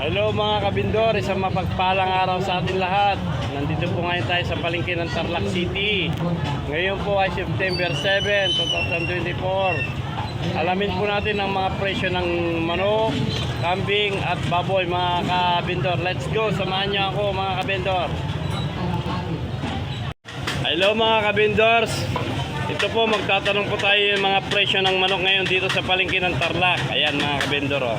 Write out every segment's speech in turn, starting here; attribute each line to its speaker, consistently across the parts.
Speaker 1: Hello mga kabindor, isang mapagpalang araw sa atin lahat. Nandito po ngayon tayo sa palengke ng Tarlac City. Ngayon po ay September 7, 2024. Alamin po natin ang mga presyo ng manok, kambing at baboy mga kabindor. Let's go, samahan niyo ako mga kabindor. Hello mga kabindors. Ito po, magtatanong po tayo yung mga presyo ng manok ngayon dito sa palengke ng Tarlac. Ayan mga kabindor. Oh.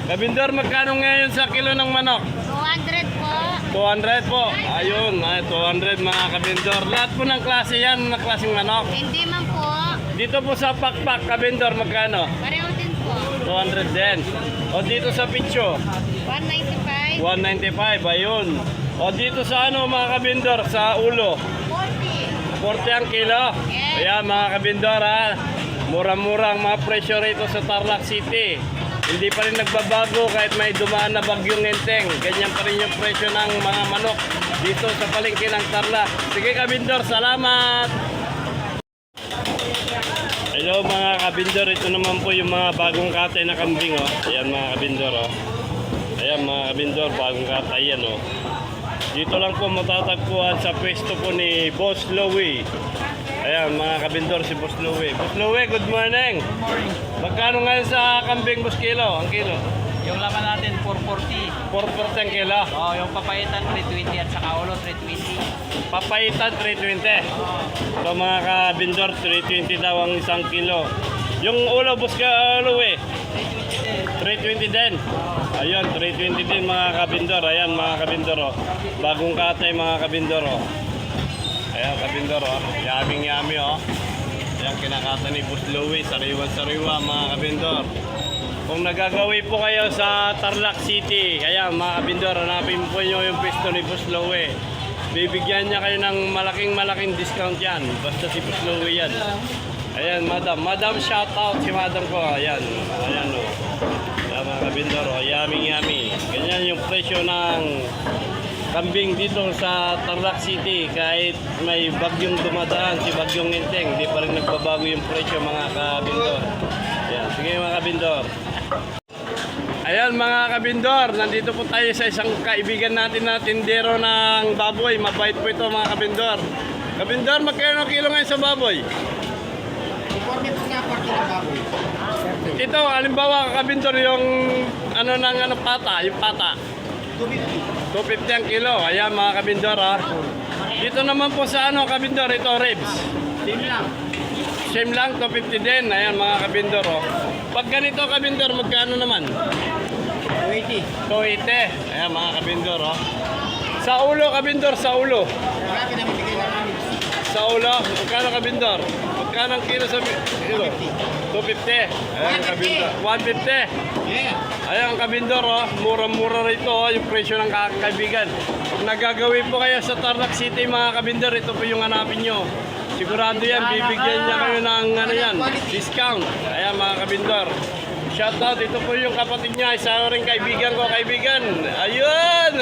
Speaker 1: Kabindor, magkano ngayon sa kilo ng manok?
Speaker 2: 200 po.
Speaker 1: 200 po. Ayun, 200 mga kabindor. Lahat po ng klase yan, na klaseng manok.
Speaker 2: Hindi man po.
Speaker 1: Dito po sa pakpak, kabindor, magkano?
Speaker 2: Pareho din po.
Speaker 1: 200 din. O dito sa picho?
Speaker 2: 195.
Speaker 1: 195, ayun. O dito sa ano mga kabindor, sa ulo?
Speaker 2: 40.
Speaker 1: 40 ang kilo.
Speaker 2: Yes.
Speaker 1: Ayan mga kabindor ha. Mura-mura ang mga presyo rito sa Tarlac City. Hindi pa rin nagbabago kahit may dumaan na bagyong Enteng. Ganyan pa rin yung presyo ng mga manok dito sa palengke ng Tarlac. Sige kabindor, salamat! Hello mga kabindor, ito naman po yung mga bagong katay na kambing. Oh. Ayan mga kabindor. Oh. Ayan mga kabindor, bagong katay yan. Oh. Dito lang po matatagpuan sa pwesto po ni Boss Louie. Ayan mga kabindor, si Boss Louie. Boss Louie, good morning.
Speaker 3: Good morning.
Speaker 1: Magkano ngayon sa kambing boss kilo? Ang kilo?
Speaker 3: Yung laman natin 440.
Speaker 1: 4% ang kilo.
Speaker 3: Oh, yung papaitan 320 at saka ulo 320.
Speaker 1: Papaitan 320. So mga kabindor, 320 daw ang isang kilo. Yung ulo boss Louie, 320 din. Ayun, 320 din mga kabindor. Ayan mga kabindor. Oh. Bagong katay mga kabindor. Oh. Ayan kabindor. Oh. Yaming-yami. Oh. Ayan kinakata ni Boss Louie. Sariwan-sariwa mga kabindor. Kung nagagawi po kayo sa Tarlac City, ayan mga kabindor, hanapin po nyo yung pwesto ni Boss Louie. Bibigyan niya kayo ng malaking discount yan. Basta si Boss Louie yan. Ayan madam. Madam shout out si madam ko. Ayan. Ayan o. Ayan mga kabindor. Yummy. Ganyan yung presyo ng kambing dito sa Tarlac City. Kahit may bagyong dumadaan, si bagyong Enteng, hindi pa rin nagbabago yung presyo mga kabindor. Ayan. Sige mga kabindor. Ayan mga kabindor, nandito po tayo sa isang kaibigan natin na tindero ng baboy. Mabait po ito mga kabindor. Kabindor, magkano kilo ngayon sa baboy?
Speaker 4: Conforme po nga parte ng baboy.
Speaker 1: Ito, halimbawa kabindor yung ano ng ano pata, yung pata.
Speaker 4: 250.
Speaker 1: 250 ang kilo. Ayan mga kabindor ha. Dito naman po sa ano kabindor, ito ribs.
Speaker 4: Same lang.
Speaker 1: Same lang, 250 din. Ayan mga kabindor oh. Pag ganito kabindor, magkano naman?
Speaker 4: 280.
Speaker 1: 280. Ayan mga kabindor oh. Sa ulo kabindor, sa ulo.
Speaker 4: Marami na bibigay na namin.
Speaker 1: Sa ulo, magkano kabindor? Magkano ang kilo sa kilo? 250. Ayan kabindor. 150.
Speaker 4: Yeah.
Speaker 1: Ayan kabindor oh. Mura-mura rito oh, yung presyo ng kaibigan. Kung nagagawin po kayo sa Tarlac City mga kabindor, ito po yung hanapin nyo. Sigurado yan, bibigyan niya kayo ng ano yan, discount. Ayan mga kabindor. Shoutout, ito po yung kapatid niya, isa rin kaibigan ko, kaibigan. Ayun!